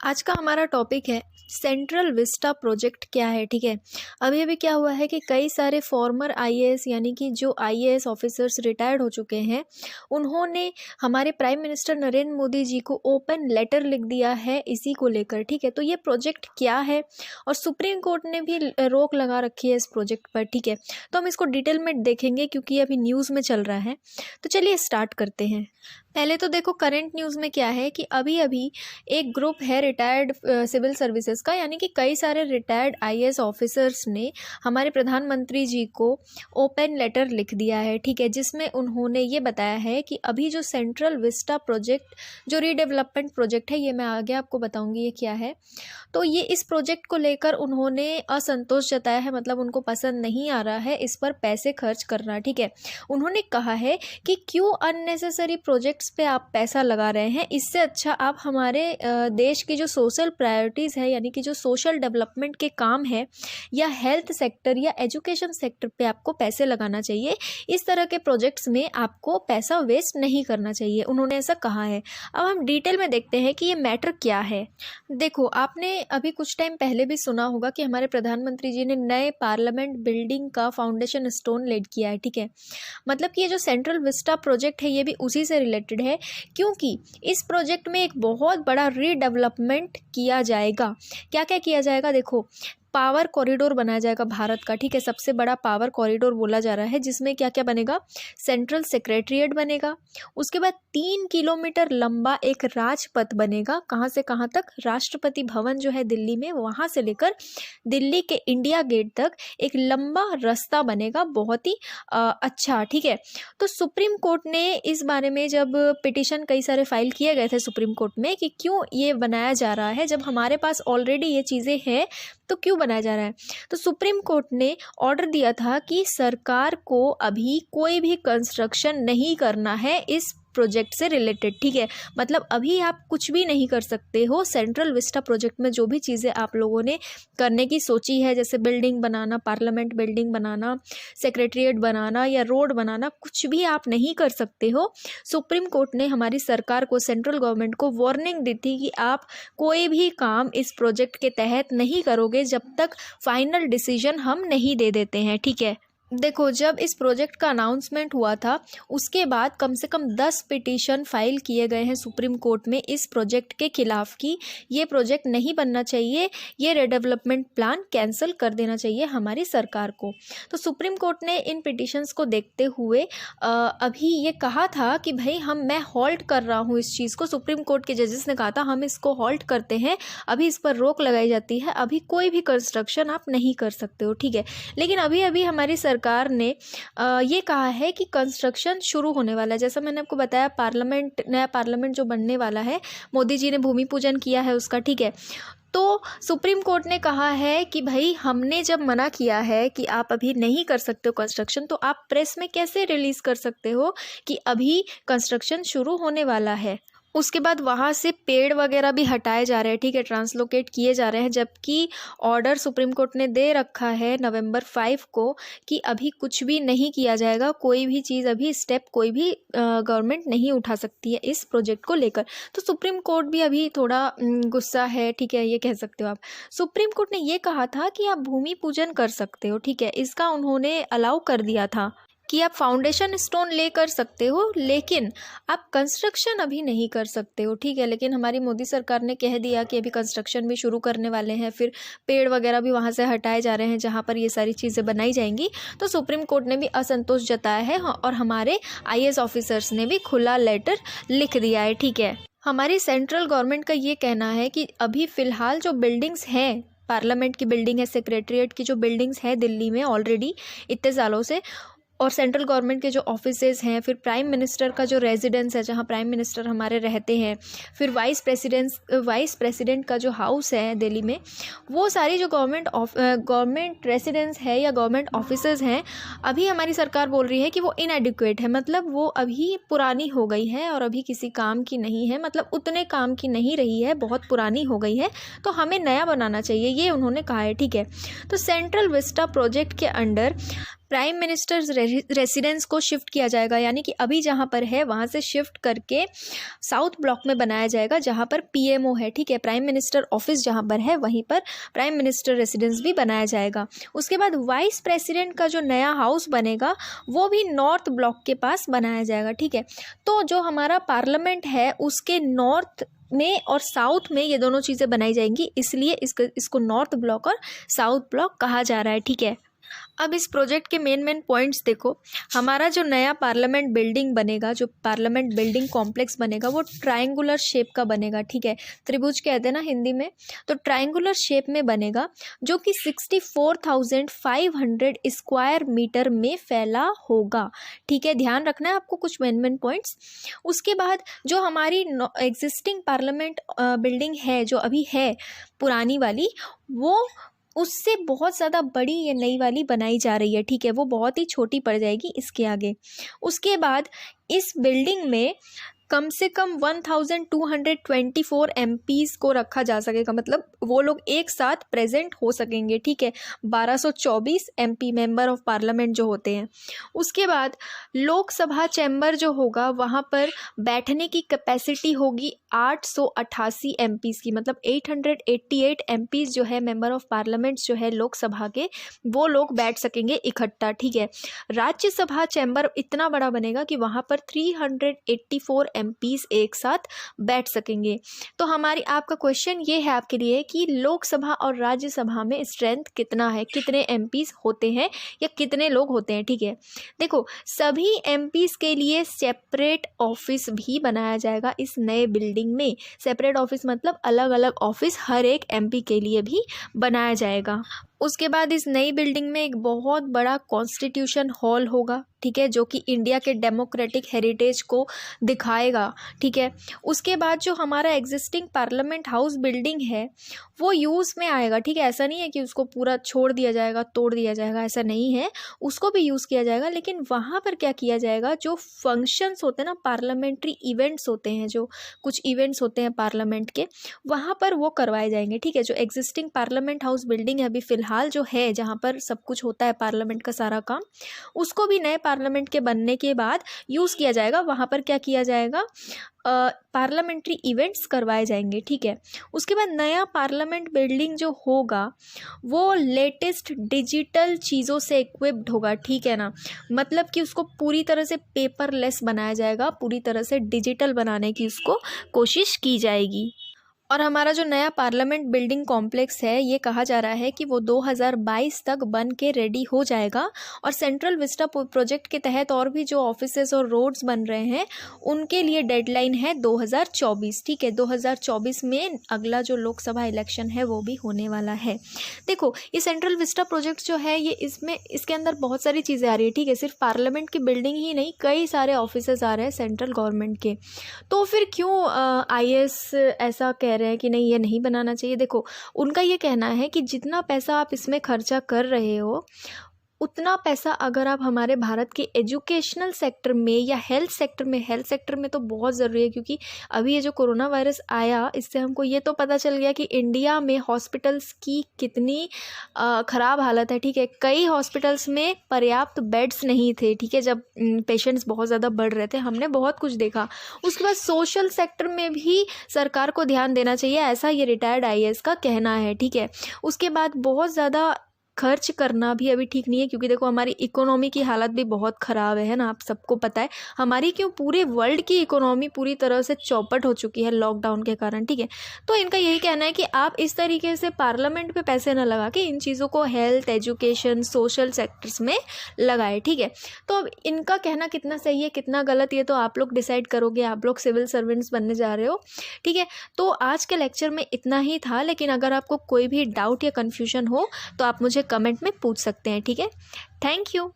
आज का हमारा टॉपिक है सेंट्रल विस्टा प्रोजेक्ट क्या है। ठीक है, अभी अभी क्या हुआ है कि कई सारे फॉर्मर आईएएस यानी कि जो आईएएस ऑफिसर्स रिटायर्ड हो चुके हैं, उन्होंने हमारे प्राइम मिनिस्टर नरेंद्र मोदी जी को ओपन लेटर लिख दिया है इसी को लेकर। ठीक है, तो ये प्रोजेक्ट क्या है और सुप्रीम कोर्ट ने भी रोक लगा रखी है इस प्रोजेक्ट पर। ठीक है, तो हम इसको डिटेल में देखेंगे क्योंकि ये अभी न्यूज़ में चल रहा है। तो चलिए स्टार्ट करते हैं। पहले तो देखो करंट न्यूज़ में क्या है कि अभी अभी एक ग्रुप है रिटायर्ड सिविल सर्विसेज का, यानी कि कई सारे रिटायर्ड आईएएस ऑफिसर्स ने हमारे प्रधानमंत्री जी को ओपन लेटर लिख दिया है। ठीक है, जिसमें उन्होंने ये बताया है कि अभी जो सेंट्रल विस्टा प्रोजेक्ट जो रीडेवलपमेंट प्रोजेक्ट है, ये मैं आगे आपको बताऊंगी ये क्या है। तो ये इस प्रोजेक्ट को लेकर उन्होंने असंतोष जताया है, मतलब उनको पसंद नहीं आ रहा है इस पर पैसे खर्च करना। ठीक है, उन्होंने कहा है कि क्यों अननेसेसरी प्रोजेक्ट्स पे आप पैसा लगा रहे हैं, इससे अच्छा आप हमारे देश की जो सोशल प्रायोरिटीज़ है यानी कि जो सोशल डेवलपमेंट के काम है या हेल्थ सेक्टर या एजुकेशन सेक्टर पे आपको पैसे लगाना चाहिए। इस तरह के प्रोजेक्ट्स में आपको पैसा वेस्ट नहीं करना चाहिए, उन्होंने ऐसा कहा है। अब हम डिटेल में देखते हैं कि ये मैटर क्या है। देखो, आपने अभी कुछ टाइम पहले भी सुना होगा कि हमारे प्रधानमंत्री जी ने नए पार्लियामेंट बिल्डिंग का फाउंडेशन स्टोन लेड किया है। ठीक है, मतलब कि ये जो सेंट्रल विस्टा प्रोजेक्ट है ये भी उसी से रिलेटेड है, क्योंकि इस प्रोजेक्ट में एक बहुत बड़ा रीडेवलपमेंट किया जाएगा। क्या क्या किया जाएगा, देखो पावर कॉरिडोर बनाया जाएगा भारत का। ठीक है, सबसे बड़ा पावर कॉरिडोर बोला जा रहा है, जिसमें क्या क्या बनेगा, सेंट्रल सेक्रेटरीट बनेगा, उसके बाद 3 किलोमीटर लंबा एक राजपथ बनेगा। कहाँ से कहाँ तक, राष्ट्रपति भवन जो है दिल्ली में, वहाँ से लेकर दिल्ली के इंडिया गेट तक एक लंबा रास्ता बनेगा, बहुत ही अच्छा। ठीक है, तो सुप्रीम कोर्ट ने इस बारे में जब पिटिशन कई सारे फाइल किए गए थे सुप्रीम कोर्ट में कि क्यों ये बनाया जा रहा है, जब हमारे पास ऑलरेडी ये चीज़ें हैं तो क्यों बनाया जा रहा है, तो सुप्रीम कोर्ट ने ऑर्डर दिया था कि सरकार को अभी कोई भी कंस्ट्रक्शन नहीं करना है इस प्रोजेक्ट से रिलेटेड। ठीक है, मतलब अभी आप कुछ भी नहीं कर सकते हो सेंट्रल विस्टा प्रोजेक्ट में। जो भी चीज़ें आप लोगों ने करने की सोची है, जैसे बिल्डिंग बनाना, पार्लियामेंट बिल्डिंग बनाना, सेक्रेटरीट बनाना या रोड बनाना, कुछ भी आप नहीं कर सकते हो। सुप्रीम कोर्ट ने हमारी सरकार को, सेंट्रल गवर्नमेंट को वार्निंग दी थी कि आप कोई भी काम इस प्रोजेक्ट के तहत नहीं करोगे जब तक फाइनल डिसीजन हम नहीं दे देते हैं। ठीक है, देखो जब इस प्रोजेक्ट का अनाउंसमेंट हुआ था उसके बाद कम से कम 10 पिटीशन फाइल किए गए हैं सुप्रीम कोर्ट में इस प्रोजेक्ट के खिलाफ कि ये प्रोजेक्ट नहीं बनना चाहिए, ये रीडेवलपमेंट प्लान कैंसिल कर देना चाहिए हमारी सरकार को। तो सुप्रीम कोर्ट ने इन पिटीशंस को देखते हुए अभी ये कहा था कि भाई मैं हॉल्ट कर रहा हूँ इस चीज़ को। सुप्रीम कोर्ट के जजेस ने कहा था हम इसको हॉल्ट करते हैं, अभी इस पर रोक लगाई जाती है, अभी कोई भी कंस्ट्रक्शन आप नहीं कर सकते हो। ठीक है, लेकिन अभी अभी हमारी सरकार ने ये कहा है कि कंस्ट्रक्शन शुरू होने वाला है। जैसा मैंने आपको बताया, नया पार्लियामेंट जो बनने वाला है, मोदी जी ने भूमि पूजन किया है उसका। ठीक है, तो सुप्रीम कोर्ट ने कहा है कि भाई हमने जब मना किया है कि आप अभी नहीं कर सकते हो कंस्ट्रक्शन, तो आप प्रेस में कैसे रिलीज़ कर सकते हो कि अभी कंस्ट्रक्शन शुरू होने वाला है। उसके बाद वहाँ से पेड़ वगैरह भी हटाए जा रहे हैं। ठीक है, ट्रांसलोकेट किए जा रहे हैं, जबकि ऑर्डर सुप्रीम कोर्ट ने दे रखा है नवंबर 5 को कि अभी कुछ भी नहीं किया जाएगा, कोई भी चीज़ अभी स्टेप कोई भी गवर्नमेंट नहीं उठा सकती है इस प्रोजेक्ट को लेकर। तो सुप्रीम कोर्ट भी अभी थोड़ा गुस्सा है। ठीक है, ये कह सकते हो आप। सुप्रीम कोर्ट ने ये कहा था कि आप भूमि पूजन कर सकते हो। ठीक है, इसका उन्होंने अलाउ कर दिया था कि आप फाउंडेशन स्टोन ले कर सकते हो, लेकिन आप कंस्ट्रक्शन अभी नहीं कर सकते हो। ठीक है, लेकिन हमारी मोदी सरकार ने कह दिया कि अभी कंस्ट्रक्शन भी शुरू करने वाले हैं, फिर पेड़ वगैरह भी वहाँ से हटाए जा रहे हैं जहाँ पर ये सारी चीज़ें बनाई जाएंगी। तो सुप्रीम कोर्ट ने भी असंतोष जताया है और हमारे आईएएस ऑफिसर्स ने भी खुला लेटर लिख दिया है। ठीक है, हमारी सेंट्रल गवर्नमेंट का ये कहना है कि अभी फ़िलहाल जो बिल्डिंग्स हैं, पार्लियामेंट की बिल्डिंग है, सेक्रेटरीट की जो बिल्डिंग्स है दिल्ली में ऑलरेडी इतने सालों से, और सेंट्रल गवर्नमेंट के जो ऑफिसेज हैं, फिर प्राइम मिनिस्टर का जो रेजिडेंस है जहाँ प्राइम मिनिस्टर हमारे रहते हैं, फिर वाइस प्रेसिडेंट का जो हाउस है दिल्ली में, वो सारी जो गवर्नमेंट रेसिडेंस है या गवर्नमेंट ऑफिसेज हैं, अभी हमारी सरकार बोल रही है कि वो इनएडिक्वेट है, मतलब वो अभी पुरानी हो गई है और अभी किसी काम की नहीं है, मतलब उतने काम की नहीं रही है, बहुत पुरानी हो गई है, तो हमें नया बनाना चाहिए, ये उन्होंने कहा है। ठीक है, तो सेंट्रल विस्टा प्रोजेक्ट के अंडर प्राइम मिनिस्टर्स रेसिडेंस को शिफ्ट किया जाएगा, यानी कि अभी जहाँ पर है वहाँ से शिफ्ट करके साउथ ब्लॉक में बनाया जाएगा जहाँ पर पीएमओ है, ठीक है। प्राइम मिनिस्टर ऑफिस जहाँ पर है वहीं पर प्राइम मिनिस्टर रेसिडेंस भी बनाया जाएगा। उसके बाद वाइस प्रेसिडेंट का जो नया हाउस बनेगा वो भी नॉर्थ ब्लॉक के पास बनाया जाएगा, ठीक है। तो जो हमारा पार्लियामेंट है उसके नॉर्थ में और साउथ में ये दोनों चीज़ें बनाई जाएंगी, इसलिए इसको नॉर्थ ब्लॉक और साउथ ब्लॉक कहा जा रहा है, ठीक है। अब इस प्रोजेक्ट के मेन पॉइंट्स देखो। हमारा जो नया पार्लियामेंट बिल्डिंग बनेगा, जो पार्लियामेंट बिल्डिंग कॉम्प्लेक्स बनेगा वो ट्रायंगुलर शेप का बनेगा, ठीक है। त्रिभुज कहते हैं ना हिंदी में, तो ट्रायंगुलर शेप में बनेगा जो कि 64,500 स्क्वायर मीटर में फैला होगा, ठीक है। ध्यान रखना है आपको कुछ मेन पॉइंट्स। उसके बाद जो हमारी एग्जिस्टिंग पार्लियामेंट बिल्डिंग है जो अभी है पुरानी वाली, वो उससे बहुत ज़्यादा बड़ी ये नई वाली बनाई जा रही है, ठीक है। वो बहुत ही छोटी पड़ जाएगी इसके आगे। उसके बाद इस बिल्डिंग में कम से कम 1224 MPs को रखा जा सकेगा, मतलब वो लोग एक साथ प्रेजेंट हो सकेंगे, ठीक है। 1224 MP मेंबर ऑफ पार्लियामेंट जो होते हैं। उसके बाद लोकसभा चैम्बर जो होगा वहाँ पर बैठने की कैपेसिटी होगी 888 MPs की, मतलब 888 MPs जो है मेंबर ऑफ पार्लियामेंट जो है लोकसभा के, वो लोग बैठ सकेंगे इकट्ठा, ठीक है। राज्यसभा चैम्बर इतना बड़ा बनेगा कि वहाँ पर 384 MPs एक साथ बैठ सकेंगे। तो हमारी आपका क्वेश्चन ये है आपके लिए कि लोकसभा और राज्यसभा में स्ट्रेंथ कितना है, कितने MPs होते हैं या कितने लोग होते हैं, ठीक है। देखो सभी MPs के लिए सेपरेट ऑफिस भी बनाया जाएगा इस नए बिल्डिंग में। सेपरेट ऑफिस मतलब अलग अलग ऑफिस हर एक MP के लिए भी बनाया जाएगा। उसके बाद इस नई बिल्डिंग में एक बहुत बड़ा कॉन्स्टिट्यूशन हॉल होगा, ठीक है, जो कि इंडिया के डेमोक्रेटिक हेरिटेज को दिखाएगा, ठीक है। उसके बाद जो हमारा एग्जिस्टिंग पार्लियामेंट हाउस बिल्डिंग है वो यूज़ में आएगा, ठीक है। ऐसा नहीं है कि उसको पूरा छोड़ दिया जाएगा, तोड़ दिया जाएगा, ऐसा नहीं है, उसको भी यूज़ किया जाएगा। लेकिन वहाँ पर क्या किया जाएगा, जो फंक्शंस होते हैं ना, पार्लियामेंट्री इवेंट्स होते हैं, जो कुछ इवेंट्स होते हैं पार्लियामेंट के, वहाँ पर वो करवाए जाएंगे, ठीक है। जो एग्जिस्टिंग पार्लियामेंट हाउस बिल्डिंग है अभी फिलहाल जो है, जहाँ पर सब कुछ होता है पार्लियामेंट का सारा काम, उसको भी नए पार्लियामेंट के बनने के बाद यूज़ किया जाएगा। वहाँ पर क्या किया जाएगा, पार्लियामेंट्री इवेंट्स करवाए जाएंगे, ठीक है। उसके बाद नया पार्लियामेंट बिल्डिंग जो होगा वो लेटेस्ट डिजिटल चीज़ों से इक्विप्ड होगा, ठीक है ना। मतलब कि उसको पूरी तरह से पेपरलेस बनाया जाएगा, पूरी तरह से डिजिटल बनाने की उसको कोशिश की जाएगी। और हमारा जो नया पार्लियामेंट बिल्डिंग कॉम्प्लेक्स है ये कहा जा रहा है कि वो 2022 तक बन के रेडी हो जाएगा। और सेंट्रल विस्टा प्रोजेक्ट के तहत और भी जो ऑफिसेज और रोड्स बन रहे हैं उनके लिए डेडलाइन है 2024, ठीक है। 2024 में अगला जो लोकसभा इलेक्शन है वो भी होने वाला है। देखो ये सेंट्रल विस्टा प्रोजेक्ट जो है ये इसके अंदर बहुत सारी चीज़ें आ रही है, ठीक है। सिर्फ पार्लियामेंट की बिल्डिंग ही नहीं, कई सारे ऑफिसेज आ रहे हैं सेंट्रल गवर्नमेंट के। तो फिर क्यों IAS ऐसा कह रहे हैं कि नहीं ये नहीं बनाना चाहिए। देखो उनका ये कहना है कि जितना पैसा आप इसमें खर्चा कर रहे हो उतना पैसा अगर आप हमारे भारत के एजुकेशनल सेक्टर में या हेल्थ सेक्टर में तो बहुत ज़रूरी है, क्योंकि अभी ये जो कोरोना वायरस आया इससे हमको ये तो पता चल गया कि इंडिया में हॉस्पिटल्स की कितनी ख़राब हालत है, ठीक है। कई हॉस्पिटल्स में पर्याप्त बेड्स नहीं थे, ठीक है, जब पेशेंट्स बहुत ज़्यादा बढ़ रहे थे, हमने बहुत कुछ देखा। उसके बाद सोशल सेक्टर में भी सरकार को ध्यान देना चाहिए, ऐसा ये रिटायर्ड IAS का कहना है, ठीक है। उसके बाद बहुत ज़्यादा खर्च करना भी अभी ठीक नहीं है, क्योंकि देखो हमारी इकोनॉमी की हालत भी बहुत ख़राब है ना, आप सबको पता है। हमारी क्यों, पूरे वर्ल्ड की इकोनॉमी पूरी तरह से चौपट हो चुकी है लॉकडाउन के कारण, ठीक है। तो इनका यही कहना है कि आप इस तरीके से पार्लियामेंट पे पैसे न लगा के इन चीज़ों को हेल्थ, एजुकेशन, सोशल सेक्टर्स में लगाए, ठीक है। तो अब इनका कहना कितना सही है कितना गलत, ये तो आप लोग डिसाइड करोगे, आप लोग सिविल सर्वेंट्स बनने जा रहे हो, ठीक है। तो आज के लेक्चर में इतना ही था, लेकिन अगर आपको कोई भी डाउट या कन्फ्यूजन हो तो आप मुझे कमेंट में पूछ सकते हैं, ठीक है। Thank you.